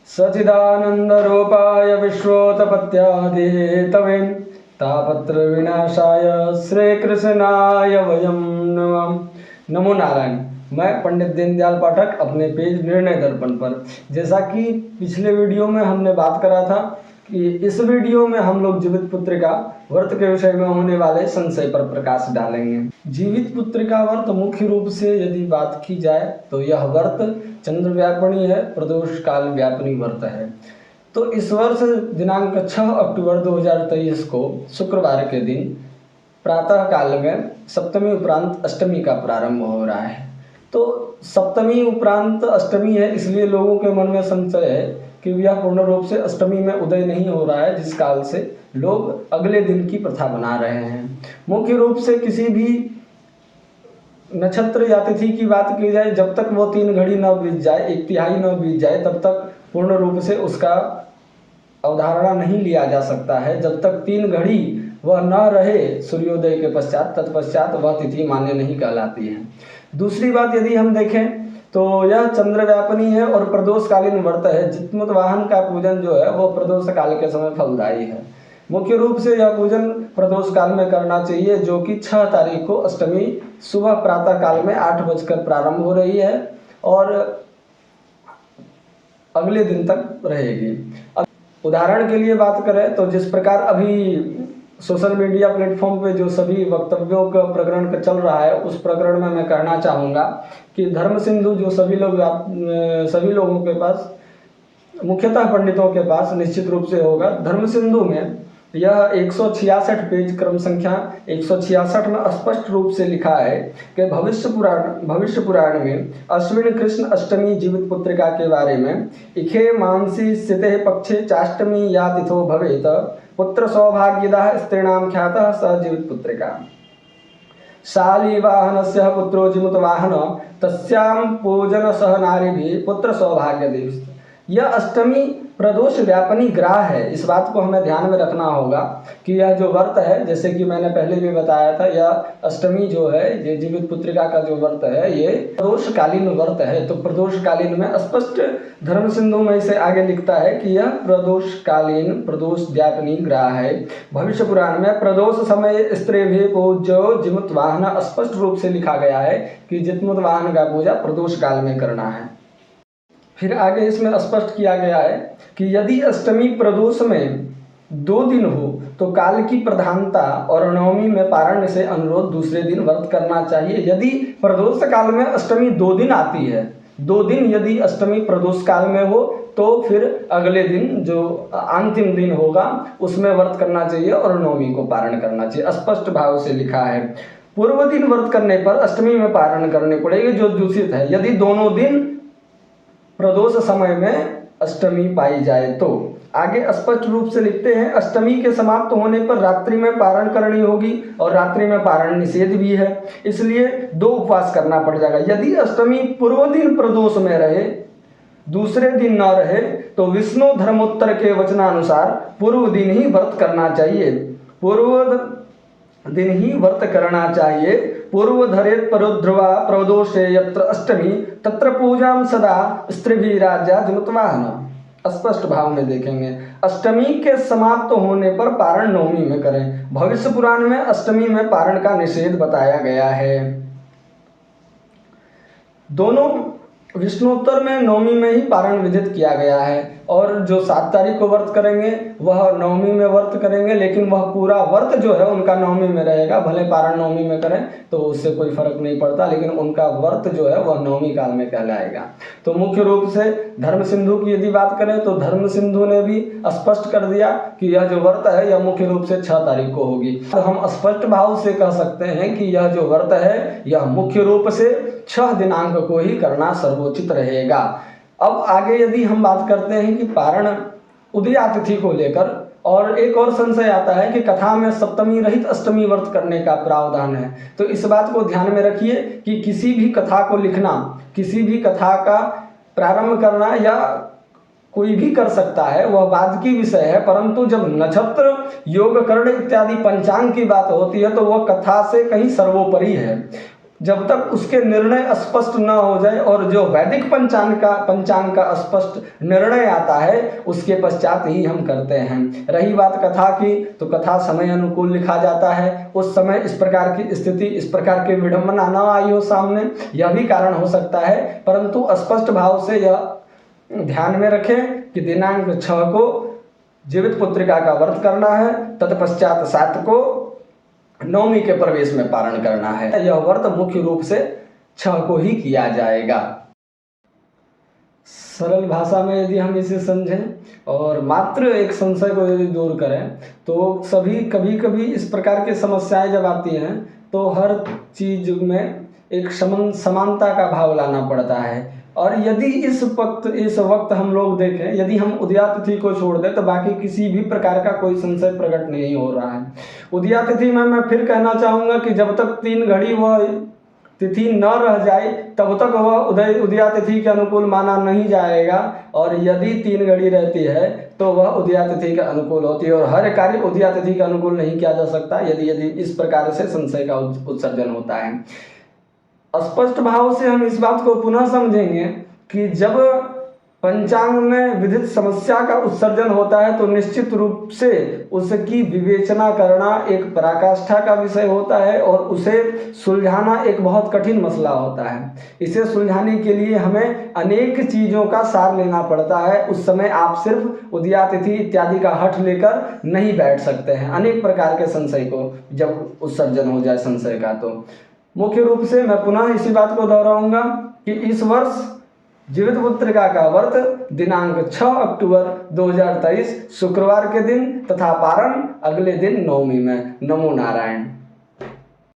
सचिदानंदरूपाय विश्वोत्पत्त्यादिहेतवे तापत्र विनाशाय श्री कृष्णाय वयं नमः। नमो नारायण। मैं पंडित दीनदयाल पाठक अपने पेज निर्णय दर्पण पर, जैसा कि पिछले वीडियो में हमने बात करा था कि इस वीडियो में हम लोग जीवित पुत्रिका व्रत के विषय में होने वाले संशय पर प्रकाश डालेंगे। जीवित पुत्रिका व्रत मुख्य रूप से यदि बात की जाए तो यह व्रत चंद्र व्यापनी है, प्रदोष काल व्यापनी व्रत है। तो इस वर्ष दिनांक 6 अक्टूबर 2023 को शुक्रवार के दिन प्रातः काल में सप्तमी उपरांत अष्टमी का प्रारंभ हो रहा है। तो सप्तमी उपरांत अष्टमी है, इसलिए लोगों के मन में संशय है कि यह पूर्ण रूप से अष्टमी में उदय नहीं हो रहा है, जिस काल से लोग अगले दिन की प्रथा बना रहे हैं। मुख्य रूप से किसी भी नक्षत्र या तिथि की बात की जाए, जब तक वो 3 घड़ी न बीत जाए, 1/3 न बीत जाए, तब तक पूर्ण रूप से उसका अवधारणा नहीं लिया जा सकता है। जब तक 3 घड़ी वह न रहे सूर्योदय के पश्चात, तत्पश्चात वह तिथि मान्य नहीं कहलाती है। दूसरी बात यदि हम देखें तो यह चंद्र व्यापनी है और प्रदोषकालीन व्रत है। जितमुत वाहन का पूजन जो है वो प्रदोष काल के समय फलदायी है। मुख्य रूप से यह पूजन प्रदोष काल में करना चाहिए, जो कि 6 तारीख को अष्टमी सुबह प्रातः काल में 8 बजकर प्रारंभ हो रही है और अगले दिन तक रहेगी। उदाहरण के लिए बात करें तो जिस प्रकार अभी सोशल मीडिया प्लेटफॉर्म पे जो सभी वक्तव्यों का प्रकरण चल रहा है, उस प्रकरण में मैं कहना चाहूँगा कि धर्म सिंधु जो सभी लोगों के पास, मुख्यतः पंडितों के पास निश्चित रूप से होगा। धर्म सिंधु में यह 166 पेज क्रम संख्या 166 में स्पष्ट रूप से लिखा है कि भविष्य पुराण में अश्विन कृष्ण अष्टमी जीवित पुत्रिका के बारे में इखे मांसी स्थिते पक्षे चाष्टमी या तिथो भवेत पुत्र सौभाग्यदा स्त्रीणाम ख्यातः स जीवित पुत्रिका शाली वाहनस्य पुत्रो जिमुत वाहन तस्याम पूजन सह नारीभिः पुत्र सौभाग्य देव। यह अष्टमी प्रदोष व्यापनी ग्राह है। इस बात को हमें ध्यान में रखना होगा कि यह जो व्रत है, जैसे कि मैंने पहले भी बताया था, यह अष्टमी जो है, ये जीवित पुत्रिका का जो व्रत है, ये प्रदोषकालीन व्रत है। तो प्रदोषकालीन में स्पष्ट धर्म सिंधु में इसे आगे लिखता है कि यह प्रदोषकालीन प्रदोष व्यापनी ग्राह है। भविष्य पुराण में प्रदोष समय स्त्री भी पूज्यो जिमुत वाहन स्पष्ट रूप से लिखा गया है कि जितमुत वाहन का पूजा प्रदोष काल में करना है। फिर आगे इसमें स्पष्ट किया गया है कि यदि अष्टमी प्रदोष में 2 दिन हो तो काल की प्रधानता और नवमी में पारण से अनुरोध दूसरे दिन व्रत करना चाहिए। यदि प्रदोष काल में अष्टमी 2 दिन आती है, 2 दिन यदि अष्टमी प्रदोष काल में हो तो फिर अगले दिन जो अंतिम दिन होगा उसमें व्रत करना चाहिए और नवमी को पारण करना चाहिए। स्पष्ट भाव से लिखा है। पूर्व दिन व्रत करने पर अष्टमी में पारण करने पड़ेगी, जो दूषित है। यदि दोनों दिन प्रदोष समय में अष्टमी पाई जाए तो आगे स्पष्ट रूप से लिखते हैं, अष्टमी के समाप्त होने पर रात्रि में पारण करनी होगी और रात्रि में पारण निषेध भी है, इसलिए 2 उपवास करना पड़ जाएगा। यदि अष्टमी पूर्व दिन प्रदोष में रहे, दूसरे दिन न रहे, तो विष्णु धर्मोत्तर के वचनानुसार पूर्व दिन ही व्रत करना चाहिए। दिन ही व्रत करना चाहिए। पूर्व धरेत परोध्रुवा प्रदोषे यत्र अष्टमी तत्र पूजाम सदा स्त्रीभिः राज्या जिमुतवाहन। स्पष्ट भाव में देखेंगे, अष्टमी के समाप्त होने पर पारण नवमी में करें। भविष्य पुराण में अष्टमी में पारण का निषेध बताया गया है। दोनों विष्णुत्तर में नवमी में ही पारण विधित किया गया है और जो 7 तारीख को व्रत करेंगे वह नवमी में व्रत करेंगे, लेकिन वह पूरा व्रत जो है उनका नवमी में रहेगा। भले पारण नवमी में करें तो उससे कोई फर्क नहीं पड़ता, लेकिन उनका व्रत जो है वह नवमी काल में कहलाएगा। तो मुख्य रूप से धर्म सिंधु की यदि बात करें तो धर्म सिंधु ने भी स्पष्ट कर दिया कि यह जो व्रत है यह मुख्य रूप से 6 तारीख को होगी। तो हम स्पष्ट भाव से कह सकते हैं कि यह जो व्रत है यह मुख्य रूप से 6 दिनांक को ही करना सर्वोचित रहेगा। अब आगे यदि हम बात करते हैं कि पारण उदया तिथि को लेकर, और एक और संशय आता है कि कथा में सप्तमी रहित अष्टमी व्रत करने का प्रावधान है। तो इस बात को ध्यान में रखिए कि किसी भी कथा को लिखना, किसी भी कथा का प्रारंभ करना या कोई भी कर सकता है, वह बाद की विषय है, परंतु जब नक्षत्र योग करण इत्यादि पंचांग की बात होती है तो वह कथा से कहीं सर्वोपरि है। जब तक उसके निर्णय स्पष्ट न हो जाए और जो वैदिक पंचांग का स्पष्ट निर्णय आता है उसके पश्चात ही हम करते हैं। रही बात कथा की, तो कथा समय अनुकूल लिखा जाता है। उस समय इस प्रकार की स्थिति, इस प्रकार की विडंबना न आई हो सामने, यह भी कारण हो सकता है, परंतु स्पष्ट भाव से यह ध्यान में रखें कि दिनांक 6 को जीवित पुत्रिका का व्रत करना है, तत्पश्चात 7 को नवमी के प्रवेश में पारण करना है। यह व्रत मुख्य रूप से 6 को ही किया जाएगा। सरल भाषा में यदि हम इसे समझें और मात्र एक संशय को यदि दूर करें, तो सभी कभी कभी इस प्रकार की समस्याएं जब आती हैं तो हर चीज में एक समानता का भाव लाना पड़ता है। और यदि इस वक्त हम लोग देखें, यदि हम उदयातिथि को छोड़ दें तो बाकी किसी भी प्रकार का कोई संशय प्रकट नहीं हो रहा है। उदयातिथि में मैं फिर कहना चाहूँगा कि जब तक 3 घड़ी वह तिथि न रह जाए तब तक वह उदयातिथि के अनुकूल माना नहीं जाएगा, और यदि 3 घड़ी रहती है तो वह उदयातिथि के अनुकूल होती है। और हर कार्य उदयातिथि के अनुकूल नहीं किया जा सकता यदि इस प्रकार से संशय का उत्सर्जन होता है। स्पष्ट भाव से हम इस बात को पुनः समझेंगे कि जब पंचांग में विधित समस्या का उत्सर्जन होता है तो निश्चित रूप से उसकी विवेचना करना एक पराकाष्ठा का विषय होता है और उसे सुलझाना एक बहुत कठिन मसला होता है। इसे सुलझाने के लिए हमें अनेक चीज़ों का सार लेना पड़ता है। उस समय आप सिर्फ उदयातिथि इत्यादि का हठ लेकर नहीं बैठ सकते हैं। अनेक प्रकार के संशय को जब उत्सर्जन हो जाए संशय का, तो मुख्य रूप से मैं पुनः इसी बात को दोहराऊंगा कि इस वर्ष जीवित पुत्रिका का व्रत दिनांक 6 अक्टूबर 2023 शुक्रवार के दिन तथा पारण अगले दिन नवमी में। नमो नारायण।